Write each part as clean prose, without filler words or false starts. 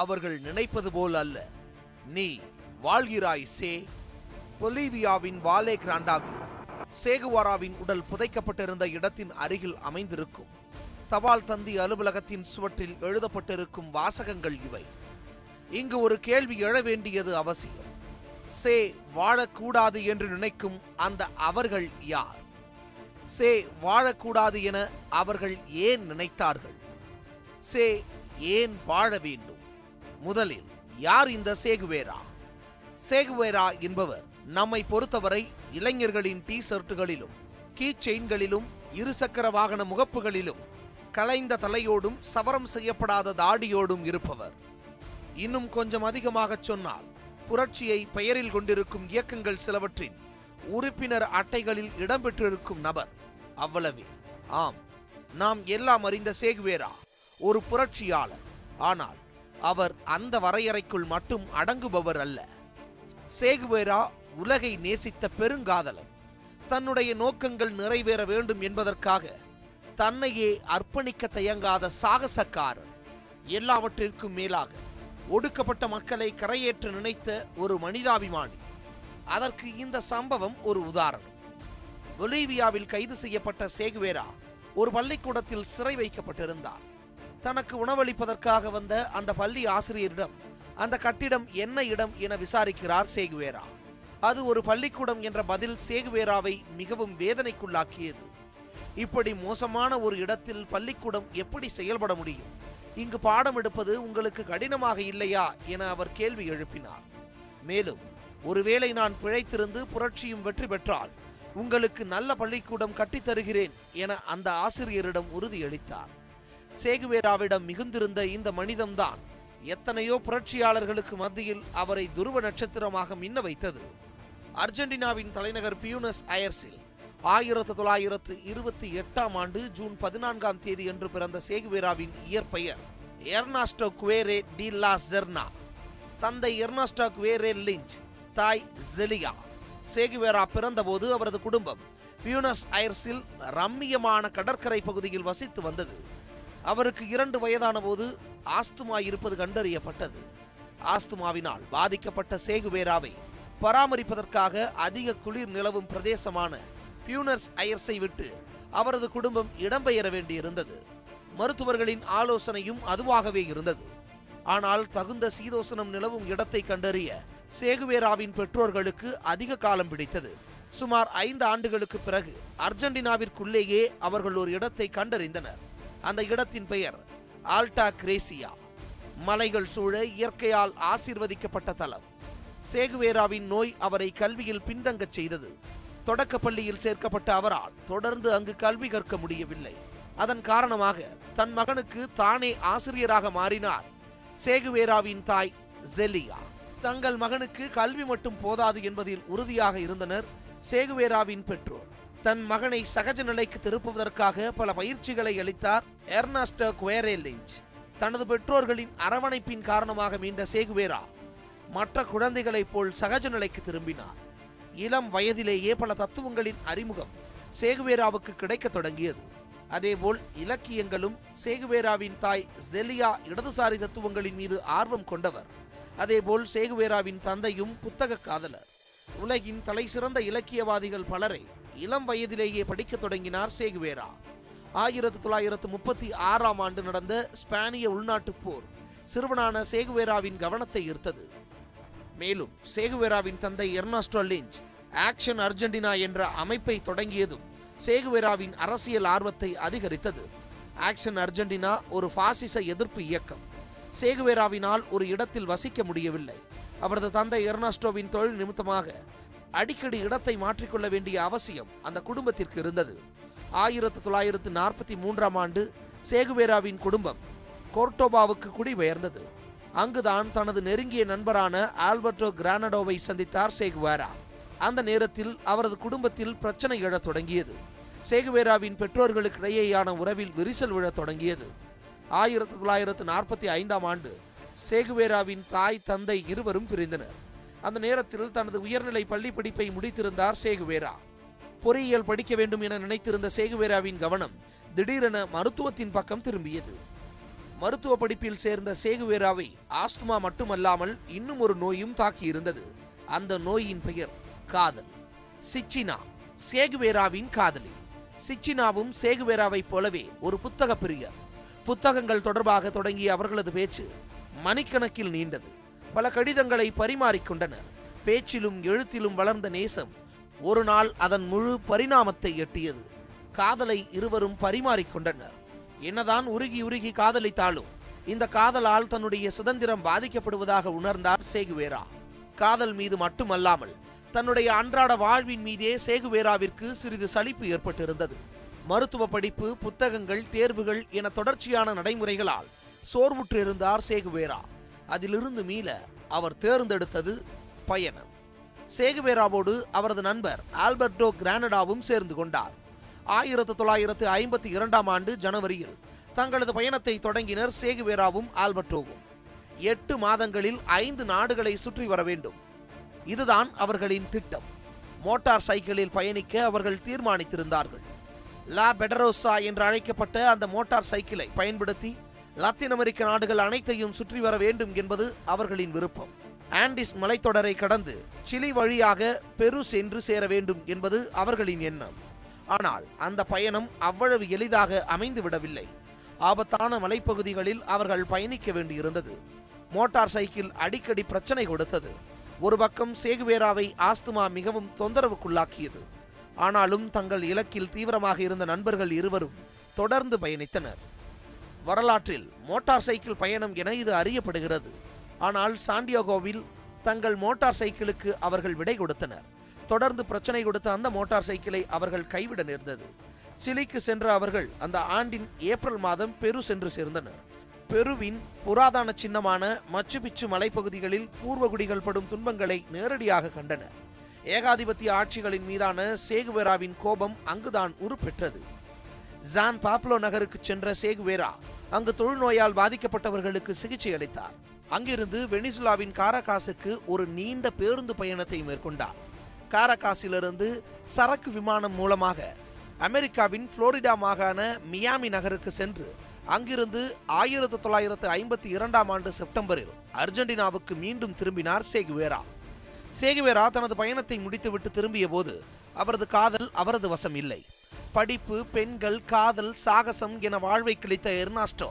அவர்கள் நினைப்பது போல் அல்ல. நீ வாழ்கிறாய் சே. பொலிவியாவின் வாலே கிராண்டாவில் சேகுவாராவின் உடல் புதைக்கப்பட்டிருந்த இடத்தின் அருகில் அமைந்திருக்கும் தபால் தந்தி அலுவலகத்தின் சுவற்றில் எழுதப்பட்டிருக்கும் வாசகங்கள் இவை. இங்கு ஒரு கேள்வி எழ வேண்டியது அவசியம். சே வாழக்கூடாது என்று நினைக்கும் அந்த அவர்கள் யார்? சே வாழக்கூடாது என அவர்கள் ஏன் நினைத்தார்கள்? சே ஏன் வாழ வேண்டும்? முதலில் யார் இந்த சேகுவேரா? சேகுவேரா என்பவர் நம்மை பொறுத்தவரை இளைஞர்களின் டி ஷர்ட்டுகளிலும் கீ செயின்களிலும் இருசக்கர வாகன முகப்புகளிலும் கலைந்த தலையோடும் சவரம் செய்யப்படாத தாடியோடும் இருப்பவர். இன்னும் கொஞ்சம் அதிகமாக சொன்னால் புரட்சியை பெயரில் கொண்டிருக்கும் இயக்கங்கள் சிலவற்றின் உறுப்பினர் அட்டைகளில் இடம்பெற்றிருக்கும் நபர். அவ்வளவே. ஆம், நாம் எல்லாம் அறிந்த சேகுவேரா ஒரு புரட்சியாளர். ஆனால் அவர் அந்த வரையறைக்குள் மட்டும் அடங்குபவர் அல்ல. சேகுவேரா உலகை நேசித்த பெருங்காதலன். தன்னுடைய நோக்கங்கள் நிறைவேற வேண்டும் என்பதற்காக தன்னையே அர்ப்பணிக்க தயங்காத சாகசக்காரன். எல்லாவற்றிற்கும் மேலாக ஒடுக்கப்பட்ட மக்களை கரையேற்ற நினைத்த ஒரு மனிதாபிமானி. அதற்கு இந்த சம்பவம் ஒரு உதாரணம். பொலிவியாவில் கைது செய்யப்பட்ட சேகுவேரா ஒரு பள்ளிக்கூடத்தில் சிறை வைக்கப்பட்டிருந்தார். தனக்கு உணவளிப்பதற்காக வந்த அந்த பள்ளி ஆசிரியரிடம் அந்த கட்டிடம் என்ன இடம் என விசாரிக்கிறார் சேகுவேரா. அது ஒரு பள்ளிக்கூடம் என்ற பதில் சேகுவேராவை மிகவும் வேதனைக்குள்ளாக்கியது. இப்படி மோசமான ஒரு இடத்தில் பள்ளிக்கூடம் எப்படி செயல்பட முடியும்? இங்கு பாடம் எடுப்பது உங்களுக்கு கடினமாக இல்லையா என அவர் கேள்வி எழுப்பினார். மேலும், ஒருவேளை நான் பிழைத்திருந்து புரட்சியும் வெற்றி பெற்றால் உங்களுக்கு நல்ல பள்ளிக்கூடம் கட்டித்தருகிறேன் என அந்த ஆசிரியரிடம் உறுதியளித்தார். சேகுவேராவிடம் மிகுந்திருந்த இந்த மனிதம்தான் எத்தனையோ புரட்சியாளர்களுக்கு மத்தியில் அவரை துருவ நட்சத்திரமாக மின்ன வைத்தது. அர்ஜென்டினாவின் தலைநகர் பியூனஸ் அயர்ஸில் 1928 ஜூன் 14 அன்று பிறந்த சேகுவேராவின் இயற்பெயர் எர்னாஸ்டோ குவேரே டி லா செர்னா. தந்தை எர்னாஸ்டோ குவேரே லிஞ்ச், தாய் ஜெலியா. சேகுவேரா பிறந்தபோது அவரது குடும்பம் பியூனஸ் அயர்ஸில் ரம்மியமான கடற்கரை பகுதியில் வசித்து வந்தது. அவருக்கு 2 வயதான போது ஆஸ்துமா இருப்பது கண்டறியப்பட்டது. ஆஸ்துமாவினால் பாதிக்கப்பட்ட சேகுவேராவை பராமரிப்பதற்காக அதிக குளிர் நிலவும் பிரதேசமான பியூனஸ் அயர்ஸை விட்டு அவரது குடும்பம் இடம்பெயர வேண்டியிருந்தது. மருத்துவர்களின் ஆலோசனையும் அதுவாகவே இருந்தது. ஆனால் தகுந்த சீதோசனம் நிலவும் இடத்தை கண்டறிய சேகுவேராவின் பெற்றோர்களுக்கு அதிக காலம் பிடித்தது. சுமார் 5 ஆண்டுகளுக்கு பிறகு அர்ஜென்டினாவிற்குள்ளேயே அவர்கள் ஒரு இடத்தை கண்டறிந்தனர். அந்த இடத்தின் பெயர் ஆல்டா கிரேசியா. மலைகள் சூழ இயற்கையால் ஆசீர்வதிக்கப்பட்ட தலம். சேகுவேராவின் நோய் அவரை கல்வியில் பின்தங்கச் செய்தது. தொடக்க பள்ளியில் சேர்க்கப்பட்ட அவரால் தொடர்ந்து அங்கு கல்வி கற்க முடியவில்லை. அதன் காரணமாக தன் மகனுக்கு தானே ஆசிரியராக மாறினார் சேகுவேராவின் தாய் ஜெலியா. தங்கள் மகனுக்கு கல்வி மட்டும் போதாது என்பதில் உறுதியாக இருந்தனர் சேகுவேராவின் பெற்றோர். தன் மகனை சகஜ நிலைக்கு திருப்புவதற்காக பல பயிற்சிகளை அளித்தார் எர்னாஸ்டோ குவேரே லிஞ்ச். தனது பெற்றோர்களின் அரவணைப்பின் காரணமாக மீண்ட சேகுவேரா மற்ற குழந்தைகளைப் போல் சகஜ நிலைக்கு திரும்பினார். இளம் வயதிலேயே பல தத்துவங்களின் அறிமுகம் சேகுவேராவுக்கு கிடைக்க தொடங்கியது. அதேபோல் இலக்கியங்களும். சேகுவேராவின் தாய் ஜெலியா இடதுசாரி தத்துவங்களின் மீது ஆர்வம் கொண்டவர். அதேபோல் சேகுவேராவின் தந்தையும் புத்தக காதலர். உலகின் தலை சிறந்த இலக்கியவாதிகள் பலரை இளம் வயதிலேயே படிக்க தொடங்கினார் சேகுவேரா. 1936 நடந்த ஸ்பானிய உள்நாட்டுப் போர் சிறுவனான சேகுவேராவின் கவனத்தை ஈர்த்தது. மேலும் சேகுவேராவின் தந்தை எர்னாஸ்டோ லிஞ்ச் ஆக்ஷன் அர்ஜென்டினா என்ற அமைப்பை தொடங்கியதும் சேகுவேராவின் அரசியல் ஆர்வத்தை அதிகரித்தது. ஆக்ஷன் அர்ஜென்டினா ஒரு பாசிச எதிர்ப்பு இயக்கம். சேகுவேராவினால் ஒரு இடத்தில் வசிக்க முடியவில்லை. அவரது தந்தை எர்னாஸ்டோவின் தொழில் நிமித்தமாக அடிக்கடி இடத்தை மாற்றிக்கொள்ள வேண்டிய அவசியம் அந்த குடும்பத்திற்கு இருந்தது. 1943 சேகுவேராவின் குடும்பம் கோர்டோபாவுக்கு குடிபெயர்ந்தது. அங்குதான் தனது நெருங்கிய நண்பரான ஆல்பர்டோ கிரானடோவை சந்தித்தார் சேகுவேரா. அந்த நேரத்தில் அவரது குடும்பத்தில் பிரச்சனை எழத் தொடங்கியது. சேகுவேராவின் பெற்றோர்களுக்கிடையேயான உறவில் விரிசல் விழத் தொடங்கியது. 1945 சேகுவேராவின் தாய் தந்தை இருவரும் பிரிந்தனர். அந்த நேரத்தில் தனது உயர்நிலை பள்ளி படிப்பை முடித்திருந்தார் சேகுவேரா. பொறியியல் படிக்க வேண்டும் என நினைத்திருந்த சேகுவேராவின் கவனம் திடீரென மருத்துவத்தின் பக்கம் திரும்பியது. மருத்துவ படிப்பில் சேர்ந்த சேகுவேராவை ஆஸ்துமா மட்டுமல்லாமல் இன்னும் ஒரு நோயும் தாக்கியிருந்தது. அந்த நோயின் பெயர் காதல். சிச்சினா சேகுவேராவின் காதலி. சிச்சினாவும் சேகுவேராவைப் போலவே ஒரு புத்தக பிரியர். புத்தகங்கள் தொடர்பாக தொடங்கிய அவர்களது பேச்சு மணிக்கணக்கில் நீண்டது. பல கடிதங்களை பரிமாறிக்கொண்டனர். பேச்சிலும் எழுத்திலும் வளர்ந்த நேசம் ஒரு நாள் அதன் முழு பரிணாமத்தை எட்டியது. காதலை இருவரும் பரிமாறிக்கொண்டனர். என்னதான் உருகி உருகி காதலித்தாலும் இந்த காதலால் தன்னுடைய சுதந்திரம் பாதிக்கப்படுவதாக உணர்ந்தார் சேகுவேரா. காதல் மீது மட்டுமல்லாமல் தன்னுடைய அன்றாட வாழ்வின் மீதே சேகுவேராவிற்கு சிறிது சலிப்பு ஏற்பட்டிருந்தது. மருத்துவ படிப்பு, புத்தகங்கள், தேர்வுகள் என தொடர்ச்சியான நடைமுறைகளால் சோர்வுற்று இருந்தார் சேகுவேரா. அதிலிருந்து மீள அவர் தேர்ந்தெடுத்தது பயணம். சேகுவேராவோடு அவரது நண்பர் ஆல்பர்டோ கிரானடாவும் சேர்ந்து கொண்டார். 1952ஆம் ஆண்டு ஜனவரியில் தங்களது பயணத்தை தொடங்கினர் சேகுவேராவும் ஆல்பர்டோவும். 8 மாதங்களில் 5 நாடுகளை சுற்றி வர வேண்டும். இதுதான் அவர்களின் திட்டம். மோட்டார் சைக்கிளில் பயணிக்க அவர்கள் தீர்மானித்திருந்தார்கள். லா பெடரோசா என்று அழைக்கப்பட்ட அந்த மோட்டார் சைக்கிளை பயன்படுத்தி லத்தீன் அமெரிக்க நாடுகள் அனைத்தையும் சுற்றி வர வேண்டும் என்பது அவர்களின் விருப்பம். ஆண்டிஸ் மலைத்தொடரை கடந்து சிலி வழியாக பெரு சென்று சேர வேண்டும் என்பது அவர்களின் எண்ணம். ஆனால் அந்த பயணம் அவ்வளவு எளிதாக அமைந்துவிடவில்லை. ஆபத்தான மலைப்பகுதிகளில் அவர்கள் பயணிக்க வேண்டியிருந்தது. மோட்டார் சைக்கிள் அடிக்கடி பிரச்சனை கொடுத்தது. ஒரு பக்கம் சேகுவேராவை ஆஸ்துமா மிகவும் தொந்தரவுக்குள்ளாக்கியது. ஆனாலும் தங்கள் இலக்கில் தீவிரமாக இருந்த நண்பர்கள் இருவரும் தொடர்ந்து பயணித்தனர். வரலாற்றில் மோட்டார் சைக்கிள் பயணம் என இது அறியப்படுகிறது. ஆனால் சாண்டியாகோவில் தங்கள் மோட்டார் சைக்கிளுக்கு அவர்கள் விடை கொடுத்தனர். தொடர்ந்து பிரச்சனை கொடுத்த அந்த மோட்டார் சைக்கிளை அவர்கள் கைவிட நேர்ந்தது. சிலிக்கு சென்ற அவர்கள் அந்த ஆண்டின் ஏப்ரல் மாதம் பெரு சென்று சேர்ந்தனர். பெருவின் புராதன சின்னமான மச்சு பிச்சு மலைப்பகுதிகளில் பூர்வகுடிகள் படும் துன்பங்களை நேரடியாக கண்டனர். ஏகாதிபத்திய ஆட்சிகளின் மீதான சேகுவேராவின் கோபம் அங்குதான் உருப்பெற்றது. ஜான் பாப்லோ நகருக்கு சென்ற சேகுவேரா அங்கு தொழுநோயால் பாதிக்கப்பட்டவர்களுக்கு சிகிச்சை அளித்தார். அங்கிருந்து வெனிசுலாவின் காரகாசுக்கு ஒரு நீண்ட பேருந்து பயணத்தை மேற்கொண்டார். காரகாசிலிருந்து சரக்கு விமானம் மூலமாக அமெரிக்காவின் புளோரிடா மாகாண மியாமி நகருக்கு சென்று அங்கிருந்து 1952ஆம் ஆண்டு செப்டம்பரில் அர்ஜென்டினாவுக்கு மீண்டும் திரும்பினார் சேகுவேரா. சேகுவேரா தனது பயணத்தை முடித்துவிட்டு திரும்பிய போது அவரது காதல் அவரது வசம் இல்லை. படிப்பு, பெண்கள், காதல், சாகசம் என வாழ்வை கிழித்த எர்னாஸ்டோ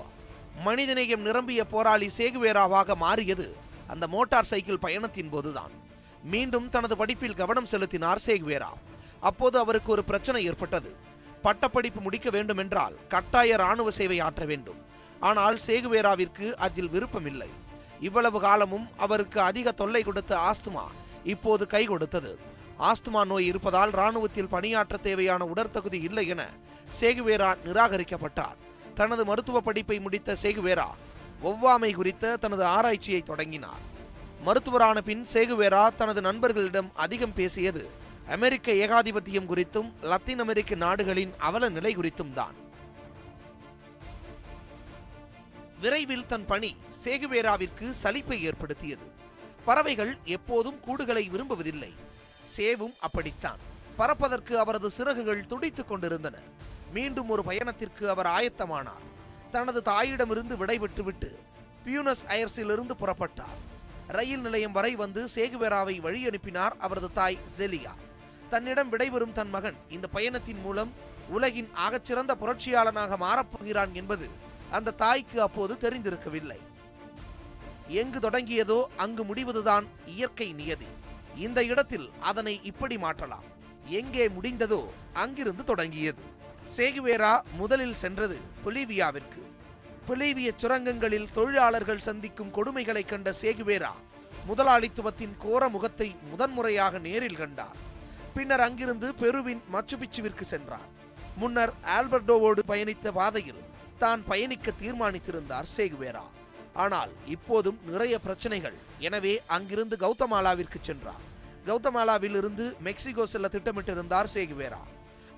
மனிதநேயம் நிரம்பிய போராளி சேகுவேராவாக மாறியது அந்த மோட்டார் சைக்கிள் பயணத்தின் போதுதான். மீண்டும் தனது படிப்பில் கவனம் செலுத்தினார் சேகுவேரா. அப்போது அவருக்கு ஒரு பிரச்சனை ஏற்பட்டது. பட்டப்படிப்பு முடிக்க வேண்டும் என்றால் கட்டாய இராணுவ சேவை ஆற்ற வேண்டும். ஆனால் சேகுவேராவிற்கு அதில் விருப்பமில்லை. இவ்வளவு காலமும் அவருக்கு அதிக தொல்லை கொடுத்த ஆஸ்துமா இப்போது கை கொடுத்தது. ஆஸ்துமா நோய் இருப்பதால் இராணுவத்தில் பணியாற்ற தேவையான உடற்தகுதி இல்லை என சேகுவேரா நிராகரிக்கப்பட்டார். தனது மருத்துவ படிப்பை முடித்த சேகுவேரா ஒவ்வாமை குறித்த தனது ஆராய்ச்சியை தொடங்கினார். மருத்துவரான பின் சேகுவேரா தனது நண்பர்களிடம் அதிகம் பேசியது அமெரிக்க ஏகாதிபத்தியம் குறித்தும் லத்தீன் அமெரிக்க நாடுகளின் அவல நிலை குறித்தும் தான். விரைவில் தன் பணி சேகுவேராவிற்கு சலிப்பை ஏற்படுத்தியது. பறவைகள் எப்போதும் கூடுகளை விரும்புவதில்லை. சேவும் அப்படித்தான். பறப்பதற்கு அவரது சிறகுகள் துடித்துக் கொண்டிருந்தன. மீண்டும் ஒரு பயணத்திற்கு அவர் ஆயத்தமானார். தனது தாயிடமிருந்து விடைபெற்றுவிட்டு பியூனஸ் ஐர்ஸிலிருந்து புறப்பட்டார். ரயில் நிலையம் வரை வந்து சேகுவேராவை வழி அனுப்பினார் அவரது தாய் ஜெலியா. தன்னிடம் விடைபெறும் தன் மகன் இந்த பயணத்தின் மூலம் உலகின் ஆகச்சிறந்த புரட்சியாளனாக மாறப்போகிறான் என்பது அந்த தாய்க்கு அப்போது தெரிந்திருக்கவில்லை. எங்கு தொடங்கியதோ அங்கு முடிவதுதான் இயற்கை நியதி. இந்த இடத்தில் அதனை இப்படி மாற்றலாம். எங்கே முடிந்ததோ அங்கிருந்து தொடங்கியது. சேகுவேரா முதலில் சென்றது பொலிவியாவிற்கு. பொலிவிய சுரங்கங்களில் தொழிலாளர்கள் சந்திக்கும் கொடுமைகளை கண்ட சேகுவேரா முதலாளித்துவத்தின் கோர முகத்தை முதன்முறையாக நேரில் கண்டார். பின்னர் அங்கிருந்து பெருவின் மச்சுபிச்சுவிற்கு சென்றார். முன்னர் ஆல்பர்டோவோடு பயணித்த பாதையில் தான் பயணிக்க தீர்மானித்திருந்தார் சேகுவேரா. ஆனால் இப்போதும் நிறைய பிரச்சனைகள். எனவே அங்கிருந்து கவுதமாலாவிற்கு சென்றார். கவுதமாலாவில் இருந்து மெக்சிகோ செல்ல திட்டமிட்டிருந்தார் சேகுவேரா.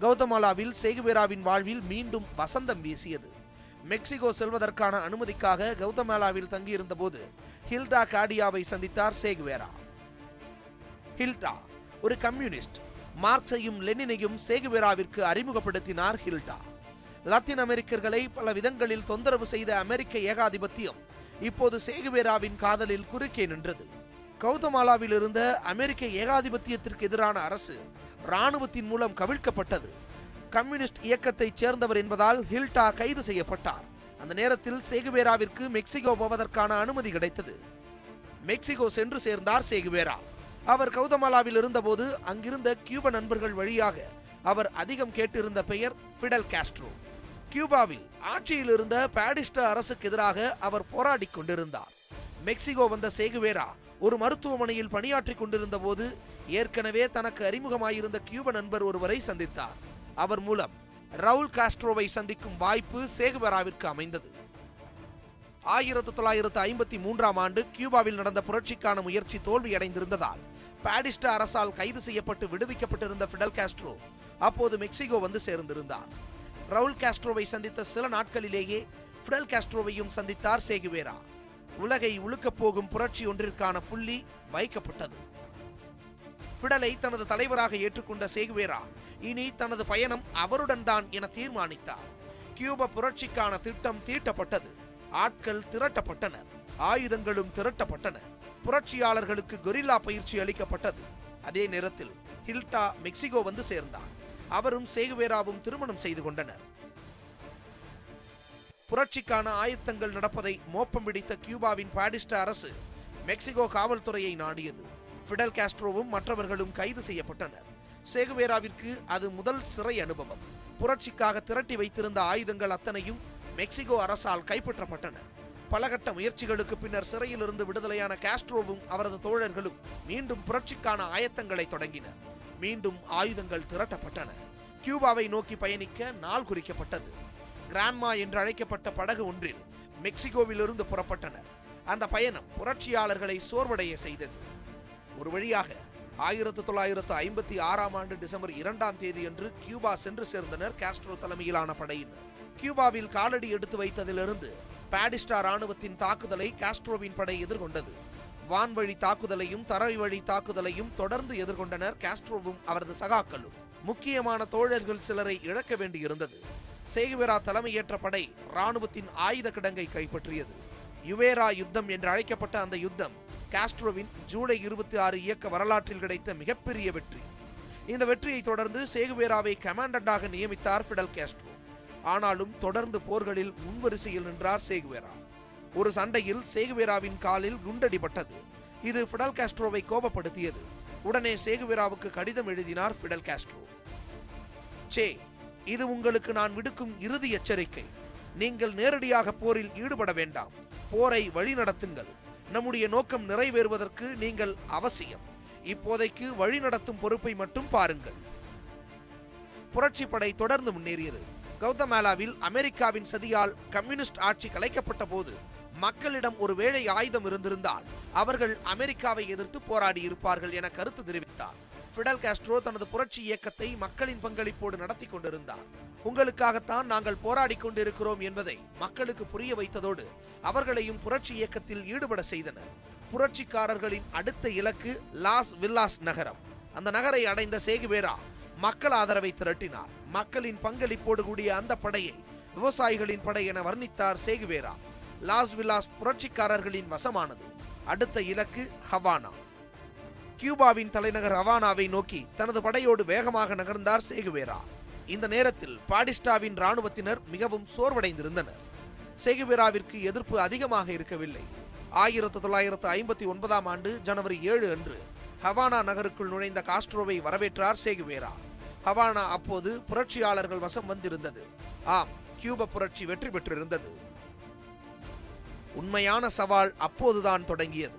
கவுதமாலாவில் சேகுவேராவின் வாழ்வில் மீண்டும் வசந்தம் வீசியது. மெக்சிகோ செல்வதற்கான அனுமதிக்காக கவுதமாலாவில் தங்கியிருந்த போது ஹில்டா காடியாவை சந்தித்தார் சேகுவேரா. ஹில்டா ஒரு கம்யூனிஸ்ட். மார்க்சையும் லெனினையும் சேகுவேராவிற்கு அறிமுகப்படுத்தினார் ஹில்டா. லத்தீன் அமெரிக்கர்களை பல விதங்களில் தொந்தரவு செய்த அமெரிக்க ஏகாதிபத்தியம் இப்போது சேகுவேராவின் காதலில் குறுக்கே நின்றது. கவுதமாலாவில் இருந்த அமெரிக்க ஏகாதிபத்தியத்திற்கு எதிரான அரசு இராணுவத்தின் மூலம் கவிழ்க்கப்பட்டது. கம்யூனிஸ்ட் இயக்கத்தைச் சேர்ந்தவர் என்பதால் ஹில்டா கைது செய்யப்பட்டார். அந்த நேரத்தில் சேகுவேராவிற்கு மெக்சிகோ போவதற்கான அனுமதி கிடைத்தது. மெக்சிகோ சென்று சேர்ந்தார் சேகுவேரா. அவர் கவுதமாலாவில் இருந்தபோது அங்கிருந்த கியூப நண்பர்கள் வழியாக அவர் அதிகம் கேட்டிருந்த பெயர் ஃபிடல் காஸ்ட்ரோ. கியூபாவில் ஆட்சியில் இருந்த பாடிஸ்டா அரசுக்கு எதிராக அவர் போராடி கொண்டிருந்தார். மெக்சிகோ வந்த சேகுவேரா ஒரு மருத்துவமனையில் பணியாற்றிக் கொண்டிருந்த போது ஏற்கனவே தனக்கு அறிமுகமாயிருந்த கியூப நண்பர் ஒருவரை சந்தித்தார். அவர் மூலம் ரவுல் காஸ்ட்ரோவை சந்திக்கும் வாய்ப்பு சேகுவேராவிற்கு அமைந்தது. 1953ஆம் ஆண்டு கியூபாவில் நடந்த புரட்சிக்கான முயற்சி தோல்வியடைந்திருந்ததால் பாடிஸ்டா அரசால் கைது செய்யப்பட்டு விடுவிக்கப்பட்டிருந்த ஃபிடல் காஸ்ட்ரோ அப்போது மெக்சிகோ வந்து சேர்ந்திருந்தார். ரவுல் காஸ்ட்ரோவை சந்தித்த சில நாட்களிலேயே ஃபிடல் காஸ்ட்ரோவையும் சந்தித்தார் சேகுவேரா. உலகை உலுக்கப் போகும் புரட்சி ஒன்றிற்கான புள்ளி வைக்கப்பட்டது. ஃபிடலை தனது தலைவராக ஏற்றுக்கொண்ட சேகுவேரா இனி தனது பயணம் அவருடன் தான் என தீர்மானித்தார். கியூப புரட்சிக்கான திட்டம் தீட்டப்பட்டது. ஆட்கள் திரட்டப்பட்டனர். ஆயுதங்களும் திரட்டப்பட்டன. புரட்சியாளர்களுக்கு கொரில்லா பயிற்சி அளிக்கப்பட்டது. அதே நேரத்தில் ஹில்டா மெக்சிகோ வந்து சேர்ந்தார். அவரும் சேகுவேராவும் திருமணம் செய்து கொண்டனர். புரட்சிக்கான ஆயத்தங்கள் நடப்பதை மோப்பம் பிடித்த கியூபாவின் பாடிஸ்டா அரசு மெக்சிகோ காவல்துறையை நாடியது. ஃபிடல் காஸ்ட்ரோவும் மற்றவர்களும் கைது செய்யப்பட்டனர். சேகுவேராவிற்கு அது முதல் சிறை அனுபவம். புரட்சிக்காக திரட்டி வைத்திருந்த ஆயுதங்கள் அத்தனையும் மெக்சிகோ அரசால் கைப்பற்றப்பட்டன. பலகட்ட முயற்சிகளுக்கு பின்னர் சிறையிலிருந்து விடுதலையான காஸ்ட்ரோவும் அவரது தோழர்களும் மீண்டும் புரட்சிக்கான ஆயத்தங்களை தொடங்கினர். மீண்டும் ஆயுதங்கள் திரட்டப்பட்டன. கியூபாவை நோக்கி பயணிக்க நாள் குறிக்கப்பட்டது. கிராண்ட்மா என்று அழைக்கப்பட்ட படகு ஒன்றில் மெக்சிகோவிலிருந்து புறப்பட்டனர். அந்த பயணம் புரட்சியாளர்களை சோர்வடைய செய்தது. ஒரு வழியாக 1956ஆம் ஆண்டு டிசம்பர் 2ஆம் தேதி அன்று கியூபா சென்று சேர்ந்தனர் காஸ்ட்ரோ தலைமையிலான படையினர். கியூபாவில் காலடி எடுத்து வைத்ததிலிருந்து பாடிஸ்டா ராணுவத்தின் தாக்குதலை காஸ்ட்ரோவின் படை எதிர்கொண்டது. வான்வழி தாக்குதலையும் தரைவழி தாக்குதலையும் தொடர்ந்து எதிர்கொண்டனர் காஸ்ட்ரோவும் அவரது சகாக்களும். முக்கியமான தோழர்கள் சிலரை இழக்க வேண்டியிருந்தது. சேகுவேரா தலைமையேற்ற படை ராணுவத்தின் ஆயுத கிடங்கை கைப்பற்றியது. யுவேரா யுத்தம் என்று அழைக்கப்பட்ட அந்த யுத்தம் காஸ்ட்ரோவின் ஜூலை 26 இயக்க வரலாற்றில் கிடைத்த மிகப்பெரிய வெற்றி. இந்த வெற்றியை தொடர்ந்து சேகுவேராவை கமாண்டண்டாக நியமித்தார் ஃபிடல் காஸ்ட்ரோ. ஆனாலும் தொடர்ந்து போர்களில் முன்வரிசையில் நின்றார் சேகுவேரா. ஒரு சண்டையில் சேகுவேராவின் காலில் குண்டடிபட்டது. இது ஃபிடல் காஸ்ட்ரோவை கோபப்படுத்தியது. உடனே சேகுவேராவுக்கு கடிதம் எழுதினார் ஃபிடல் காஸ்ட்ரோ. சே, இது உங்களுக்கு நான் விடுக்கும் இறுதி எச்சரிக்கை. நீங்கள் நேரடியாக போரில் ஈடுபட வேண்டாம். போரை வழிநடத்துங்கள். நம்முடைய நோக்கம் நிறைவேறுவதற்கு நீங்கள் அவசியம். இப்போதைக்கு வழிநடத்தும் பொறுப்பை மட்டும் பாருங்கள். புரட்சி படை தொடர்ந்து முன்னேறியது. கவுதமாலாவில் அமெரிக்காவின் சதியால் கம்யூனிஸ்ட் ஆட்சி கலைக்கப்பட்ட போது மக்களிடம் ஒருவேளை ஆயுதம் இருந்திருந்தால் அவர்கள் அமெரிக்காவை எதிர்த்து போராடி இருப்பார்கள் என கருத்து தெரிவித்தார். ஃபிடல் காஸ்ட்ரோ தனது புரட்சி இயக்கத்தை மக்களின் பங்களிப்போடு நடத்தி கொண்டிருந்தார். உங்களுக்காகத்தான் நாங்கள் போராடி கொண்டிருக்கிறோம் என்பதை மக்களுக்கு புரிய வைத்ததோடு அவர்களையும் புரட்சி இயக்கத்தில் ஈடுபட செய்தனர். புரட்சிக்காரர்களின் அடுத்த இலக்கு லாஸ் வில்லாஸ் நகரம். அந்த நகரை அடைந்த சேகுவேரா மக்கள் ஆதரவை திரட்டினார். மக்களின் பங்களிப்போடு கூடிய அந்த படையை விவசாயிகளின் படை என வர்ணித்தார் சேகுவேரா. லாஸ் வில்லாஸ் புரட்சிக்காரர்களின் வசமானது. அடுத்த இலக்கு ஹவானா. கியூபாவின் தலைநகர் ஹவானாவை நோக்கி தனது படையோடு வேகமாக நகர்ந்தார் சேகுவேரா. இந்த நேரத்தில் பாடிஸ்டாவின் இராணுவத்தினர் மிகவும் சோர்வடைந்திருந்தனர். சேகுவேராவிற்கு எதிர்ப்பு அதிகமாக இருக்கவில்லை. 1959ஆம் ஆண்டு ஜனவரி 7 அன்று ஹவானா நகருக்குள் நுழைந்த காஸ்ட்ரோவை வரவேற்றார் சேகுவேரா. ஹவானா அப்போது புரட்சியாளர்கள் வசம் வந்திருந்தது. ஆம், கியூப புரட்சி வெற்றி பெற்றிருந்தது. உண்மையான சவால் அப்போதுதான் தொடங்கியது.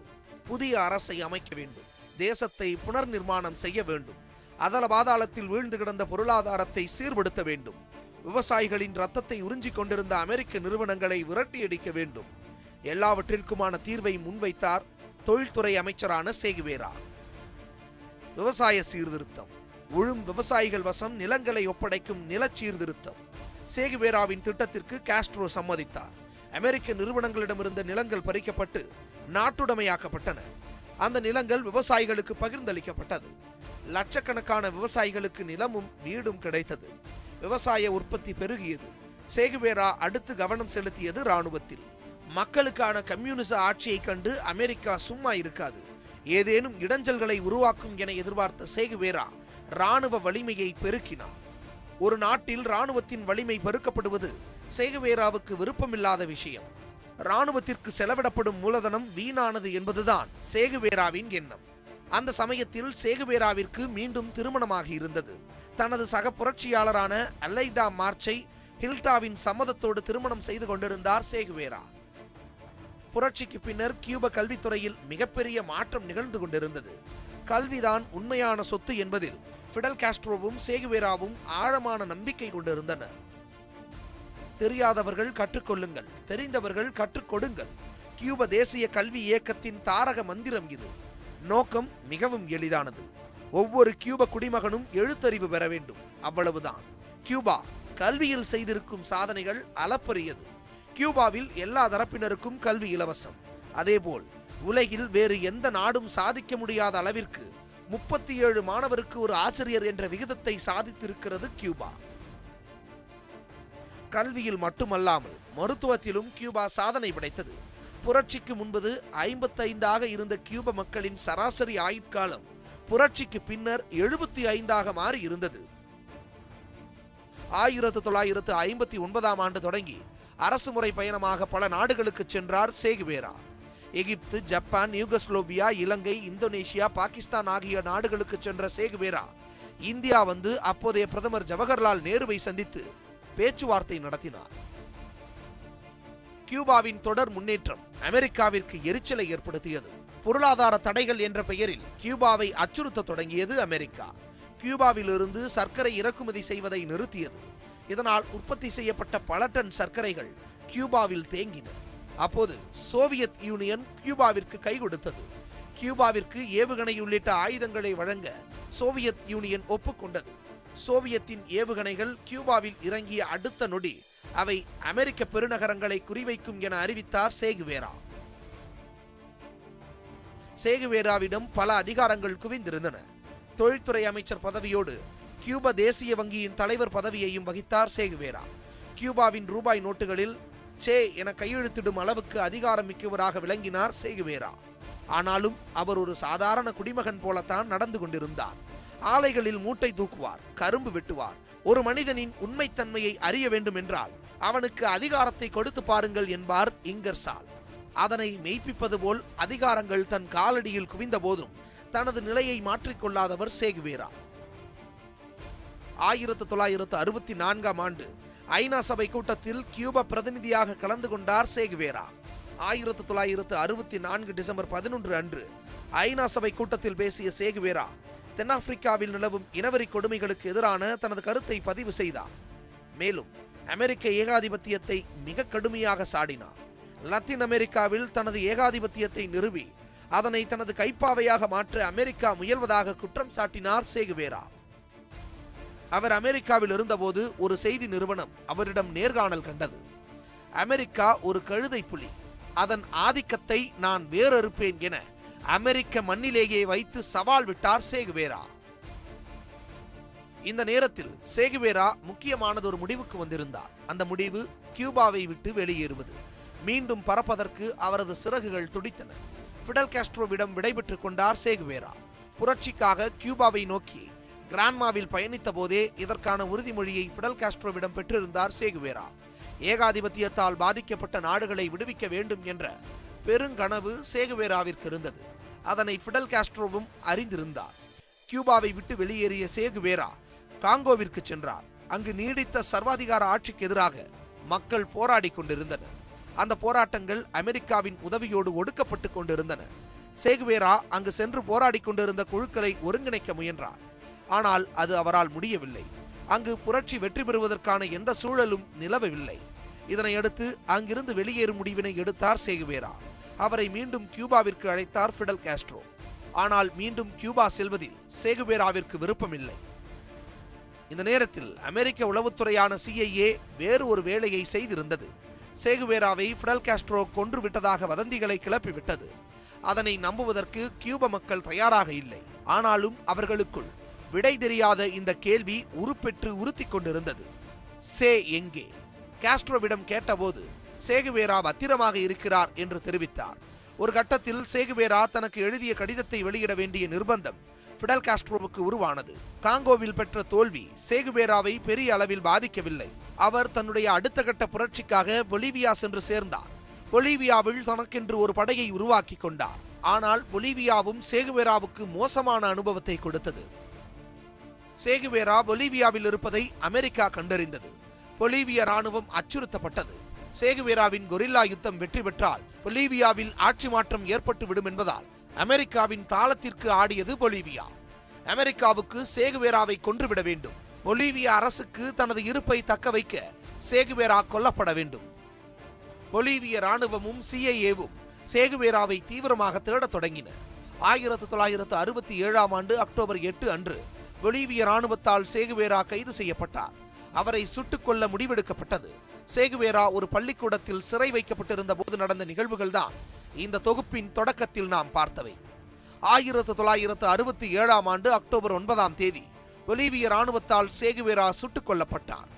புதிய அரசை அமைக்க வேண்டும். தேசத்தை புனர் நிர்மாணம் செய்ய வேண்டும். அதல பாதாளத்தில் வீழ்ந்து கிடந்த பொருளாதாரத்தை சீர்படுத்த வேண்டும். விவசாயிகளின் ரத்தத்தை உறிஞ்சிக் கொண்டிருந்த அமெரிக்க நிறுவனங்களை விரட்டியடிக்க வேண்டும். எல்லாவற்றிற்குமான தீர்வை முன்வைத்தார் தொழில்துறை அமைச்சரான சேகுவேரா. விவசாய சீர்திருத்தம். உழும் விவசாயிகள் வசம் நிலங்களை ஒப்படைக்கும் நில சீர்திருத்தம். சேகுவேராவின் திட்டத்திற்கு காஸ்ட்ரோ சம்மதித்தார். அமெரிக்க நிறுவனங்களிடமிருந்த நிலங்கள் பறிக்கப்பட்டு நாட்டுடைமையாக்கப்பட்டன. அந்த நிலங்கள் விவசாயிகளுக்கு பகிர்ந்தளிக்கப்பட்டது. லட்சக்கணக்கான விவசாயிகளுக்கு நிலமும் வீடும் கிடைத்தது. விவசாய உற்பத்தி பெருகியது. சேகுவேரா அடுத்து கவனம் செலுத்தியது இராணுவத்தில். மக்களுக்கான கம்யூனிச ஆட்சியை கண்டு அமெரிக்கா சும்மா இருக்காது. ஏதேனும் இடைஞ்சல்களை உருவாக்கும் என எதிர்பார்த்த சேகுவேரா இராணுவ வலிமையை பெருக்கினார். ஒரு நாட்டில் இராணுவத்தின் வலிமை பெருக்கப்படுவது சேகுவேராவுக்கு விருப்பமில்லாத விஷயம். இராணுவத்திற்கு செலவிடப்படும் மூலதனம் வீணானது என்பதுதான் சேகுவேராவின் எண்ணம். அந்த சமயத்தில் சேகுவேராவிற்கு மீண்டும் திருமணமாகி இருந்தது. தனது சக புரட்சியாளரான அலைடா மார்ச்சை ஹில்டாவின் சம்மதத்தோடு திருமணம் செய்து கொண்டிருந்தார் சேகுவேரா. புரட்சிக்கு பின்னர் கியூப கல்வித்துறையில் மிகப்பெரிய மாற்றம் நிகழ்ந்து கொண்டிருந்தது. கல்விதான் உண்மையான சொத்து என்பதில் பிடல் காஸ்ட்ரோவும் சேகுவேராவும் ஆழமான நம்பிக்கை கொண்டிருந்தனர். தெரியாதவர்கள் கற்றுக்கொள்ளுங்கள், தெரிந்தவர்கள் கற்றுக் கொடுங்கள். கியூப தேசிய கல்வி இயக்கத்தின் தாரக மந்திரம் இது. நோக்கம் மிகவும் எளிதானது. ஒவ்வொரு கியூப குடிமகனும் எழுத்தறிவு பெற வேண்டும், அவ்வளவுதான். கியூபா கல்வியில் செய்திருக்கும் சாதனைகள் அளப்பரியது. கியூபாவில் எல்லா தரப்பினருக்கும் கல்வி இலவசம். அதேபோல் உலகில் வேறு எந்த நாடும் சாதிக்க முடியாத அளவிற்கு 37 மாணவருக்கு ஒரு ஆசிரியர் என்ற விகிதத்தை சாதித்திருக்கிறது கியூபா. கல்வியில் மட்டுமல்லாமல் மருத்துவத்திலும் கியூபா சாதனை படைத்தது. புரட்சிக்கு முன்பது 55 இருந்த கியூப மக்களின் சராசரி ஆயுட்காலம் புரட்சிக்கு பின்னர் 75 மாறி இருந்தது. 1959 ஆண்டு தொடங்கி அரசு முறை பயணமாக பல நாடுகளுக்கு சென்றார் சேகுவேரா. எகிப்து, ஜப்பான், யூகஸ்லோவியா, இலங்கை, இந்தோனேஷியா, பாகிஸ்தான் ஆகிய நாடுகளுக்கு சென்ற சேகுவேரா இந்தியா வந்து அப்போதைய பிரதமர் ஜவஹர்லால் நேருவை சந்தித்து பேச்சுவார்த்தை நடத்தினார். கியூபாவின் தொடர் முன்னேற்றம் அமெரிக்காவிற்கு எரிச்சலை ஏற்படுத்தியது. பொருளாதார தடைகள் என்ற பெயரில் கியூபாவை அச்சுறுத்த தொடங்கியது அமெரிக்கா. கியூபாவிலிருந்து சர்க்கரை இறக்குமதி செய்வதை நிறுத்தியது. இதனால் உற்பத்தி செய்யப்பட்ட பல டன் சர்க்கரைகள் கியூபாவில் தேங்கின. அப்போது சோவியத் யூனியன் கியூபாவிற்கு கை கொடுத்தது. கியூபாவிற்கு ஏவுகணை உள்ளிட்ட ஆயுதங்களை வழங்க சோவியத் யூனியன் ஒப்புக்கொண்டது. சோவியத்தின் ஏவுகணைகள் கியூபாவில் இறங்கிய அடுத்த நொடி அவை அமெரிக்க பெருநகரங்களை குறிவைக்கும் என அறிவித்தார் சேகுவேரா. சேகுவேராவிடம் பல அதிகாரங்கள் குவிந்திருந்தன. தொழில்துறை அமைச்சர் பதவியோடு கியூபா தேசிய வங்கியின் தலைவர் பதவியையும் வகித்தார் சேகுவேரா. கியூபாவின் ரூபாய் நோட்டுகளில் சே என கையெழுத்திடும் அளவுக்கு அதிகாரம் மிக்கவராக விளங்கினார் சேகுவேரா. ஆனாலும் அவர் ஒரு சாதாரண குடிமகன் போலத்தான் நடந்து கொண்டிருந்தார். ஆலைகளில் மூட்டை தூக்குவார், கரும்பு வெட்டுவார். ஒரு மனிதனின் உண்மைத்தன்மையை அறிய வேண்டும் என்றால் அவனுக்கு அதிகாரத்தை கொடுத்து பாருங்கள் என்பார் இங்கர்சால். அதனை மெய்ப்பிப்பது போல் அதிகாரங்கள் தன் காலடியில் குவிந்த போதும் தனது நிலையை மாற்றிக்கொள்ளாதவர் சேகுவேரா. 1964 ஆண்டு ஐநா சபை கூட்டத்தில் கியூபா பிரதிநிதியாக கலந்து கொண்டார் சேகுவேரா. 1964 டிசம்பர் 11 அன்று ஐநா சபை கூட்டத்தில் பேசிய சேகுவேரா தென்னாப்பிரிக்காவில் நிலவும் இனவெறி கொடுமைகளுக்கு எதிரான தனது கருத்தை பதிவு செய்தார். மேலும் அமெரிக்க ஏகாதிபத்தியத்தை மிக கடுமையாக சாடினார். லத்தீன் அமெரிக்காவில் தனது ஏகாதிபத்தியத்தை நிறுவி அதனை தனது கைப்பாவையாக மாற்ற அமெரிக்கா முயல்வதாக குற்றம் சாட்டினார் சேகுவேரா. அவர் அமெரிக்காவில் இருந்தபோது ஒரு செய்தி நிறுவனம் அவரிடம் நேர்காணல் கண்டது. அமெரிக்கா ஒரு கழுதை புலி, அதன் ஆதிக்கத்தை நான் வேறறுப்பேன் என அமெரிக்க மண்ணிலேயே வைத்து சவால் விட்டார் சேகுவேரா. இந்த நேரத்தில் சேகுவேரா முக்கியமானது ஒரு முடிவுக்கு வந்திருந்தார். அந்த முடிவு கியூபாவை விட்டு வெளியேறுவது. மீண்டும் பறப்பதற்கு அவரது சிறகுகள் துடித்தன. பிடல் காஸ்ட்ரோவிடம் விடைபெற்றுக் கொண்டார் சேகுவேரா. புரட்சிக்காக கியூபாவை நோக்கி கிரான்மாவில் பயணித்த போதே இதற்கான உறுதிமொழியை பிடல் காஸ்ட்ரோவிடம் பெற்றிருந்தார் சேகுவேரா. ஏகாதிபத்தியத்தால் பாதிக்கப்பட்ட நாடுகளை விடுவிக்க வேண்டும் என்ற பெருங்கனவு சேகுவேராவிற்கு இருந்தது. அதனை பிடல் காஸ்ட்ரோவும் அறிந்திருந்தார். கியூபாவை விட்டு வெளியேறிய சேகுவேரா காங்கோவிற்கு சென்றார். அங்கு நீடித்த சர்வாதிகார ஆட்சிக்கு எதிராக மக்கள் போராடி கொண்டிருந்தனர். அந்த போராட்டங்கள் அமெரிக்காவின் உதவியோடு ஒடுக்கப்பட்டு கொண்டிருந்தன. சேகுவேரா அங்கு சென்று போராடி கொண்டிருந்த குழுக்களை ஒருங்கிணைக்க முயன்றார். ஆனால் அது அவரால் முடியவில்லை. அங்கு புரட்சி வெற்றி பெறுவதற்கான எந்த சூழலும் நிலவவில்லை. இதனையடுத்து அங்கிருந்து வெளியேறும் முடிவினை எடுத்தார் சேகுவேரா. அவரை மீண்டும் கியூபாவிற்கு அழைத்தார் பிடல் காஸ்ட்ரோ. ஆனால் மீண்டும் கியூபா செல்வதில் சேகுவேராவிற்கு விருப்பமில்லை. இந்த நேரத்தில் அமெரிக்க உளவுத்துறையான CIA வேறு ஒரு வேலையை செய்திருந்தது. சேகுவேராவை பிடல் காஸ்ட்ரோ கொன்று விட்டதாக வதந்திகளை கிளப்பிவிட்டது. அதனை நம்புவதற்கு கியூப மக்கள் தயாராக இல்லை. ஆனாலும் அவர்களுக்குள் விடை தெரியாத இந்த கேள்வி உருப்பெற்று உறுத்திக் கொண்டிருந்தது. சே எங்கே? காஸ்ட்ரோவிடம் கேட்டபோது சேகுவேரா பத்திரமாக இருக்கிறார் என்று தெரிவித்தார். ஒரு கட்டத்தில் சேகுவேரா தனக்கு எழுதிய கடிதத்தை வெளியிட வேண்டிய நிர்பந்தம் பிடல் காஸ்ட்ரோவுக்கு உருவானது. காங்கோவில் பெற்ற தோல்வி சேகுவேராவை பெரிய அளவில் பாதிக்கவில்லை. அவர் தன்னுடைய அடுத்த கட்ட புரட்சிக்காக பொலிவியா சென்று சேர்ந்தார். பொலிவியாவில் தனக்கென்று ஒரு படையை உருவாக்கி கொண்டார். ஆனால் பொலிவியாவும் சேகுவேராவுக்கு மோசமான அனுபவத்தை கொடுத்தது. சேகுவேரா பொலிவியாவில் இருப்பதை அமெரிக்கா கண்டறிந்தது. பொலிவிய ராணுவம் அச்சுறுத்தப்பட்டது. சேகுவேராவின் கொரில்லா யுத்தம் வெற்றி பெற்றால் பொலிவியாவில் ஆட்சி மாற்றம் ஏற்பட்டுவிடும் என்பதால் அமெரிக்காவின் தாளத்திற்கு ஆடியது பொலிவியா. அமெரிக்காவுக்கு சேகுவேராவை கொன்றுவிட வேண்டும். பொலிவிய அரசுக்கு தனது இருப்பை தக்க வைக்க சேகுவேரா கொல்லப்பட வேண்டும். பொலிவிய ராணுவமும் CIA-வும் சேகுவேராவை தீவிரமாக தேடத் தொடங்கின. 1967 அக்டோபர் 8 அன்று பொலிவிய ராணுவத்தால் சேகுவேரா கைது செய்யப்பட்டார். அவரை சுட்டுக் கொள்ள முடிவெடுக்கப்பட்டது. சேகுவேரா ஒரு பள்ளிக்கூடத்தில் சிறை வைக்கப்பட்டிருந்த போது நடந்த நிகழ்வுகள்தான் இந்த தொகுப்பின் தொடக்கத்தில் நாம் பார்த்தவை. 1967 அக்டோபர் 9 பொலிவிய ராணுவத்தால் சேகுவேரா சுட்டுக் கொல்லப்பட்டார்.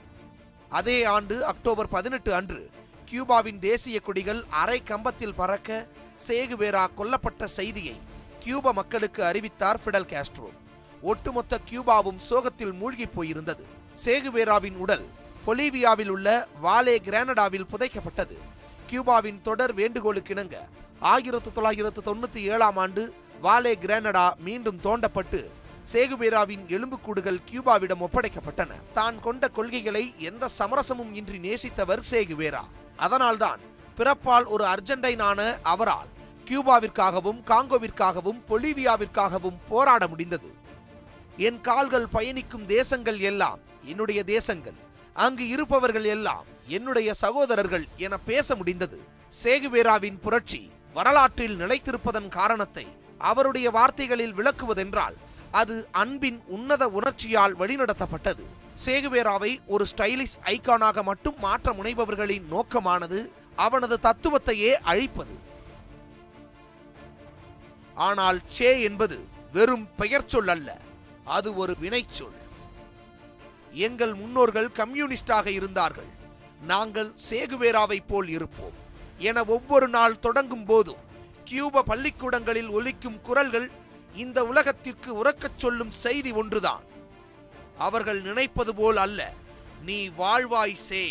அதே ஆண்டு அக்டோபர் 18 அன்று கியூபாவின் தேசிய கொடிகள் அரை கம்பத்தில் பறக்க சேகுவேரா கொல்லப்பட்ட செய்தியை கியூபா மக்களுக்கு அறிவித்தார் பிடல் காஸ்ட்ரோ. ஒட்டுமொத்த கியூபாவும் சோகத்தில் மூழ்கி போயிருந்தது. சேகுவேராவின் உடல் பொலிவியாவில் உள்ள வாலே கிரானடாவில் புதைக்கப்பட்டது. கியூபாவின் தொடர் வேண்டுகோளுக்கிணங்க 1997 வாலே கிரானடா மீண்டும் தோண்டப்பட்டு சேகுவேராவின் எலும்புக்கூடுகள் கியூபாவிடம் ஒப்படைக்கப்பட்டன. தான் கொண்ட கொள்கைகளை எந்த சமரசமும் இன்றி நேசித்தவர் சேகுவேரா. அதனால்தான் பிறப்பால் ஒரு அர்ஜென்டைனான அவரால் கியூபாவிற்காகவும் காங்கோவிற்காகவும் பொலிவியாவிற்காகவும் போராட முடிந்தது. என் கால்கள் பயணிக்கும் தேசங்கள் எல்லாம் என்னுடைய தேசங்கள், அங்கு இருப்பவர்கள் எல்லாம் என்னுடைய சகோதரர்கள் என பேச முடிந்தது. சேகுவேராவின் புரட்சி வரலாற்றில் நிலைத்திருப்பதன் காரணத்தை அவருடைய வார்த்தைகளில் விளக்குவதென்றால் அது அன்பின் உன்னத உணர்ச்சியால் வழிநடத்தப்பட்டது. சேகுவேராவை ஒரு ஸ்டைலிஷ் ஐகானாக மட்டும் மாற்ற முனைபவர்களின் நோக்கமானது அவனது தத்துவத்தையே அழிப்பது. ஆனால் சே என்பது வெறும் பெயர் சொல் அல்ல, அது ஒரு வினைச்சொல். எங்கள் முன்னோர்கள் கம்யூனிஸ்டாக இருந்தார்கள், நாங்கள் சேகுவேராவை போல் இருப்போம் என ஒவ்வொரு நாள் தொடங்கும் போதும் கியூபா பள்ளிக்கூடங்களில் ஒலிக்கும் குரல்கள் இந்த உலகத்திற்கு உரக்கச் சொல்லும் செய்தி ஒன்றுதான். அவர்கள் நினைப்பது போல் அல்ல, நீ வாழ்வாய் சே.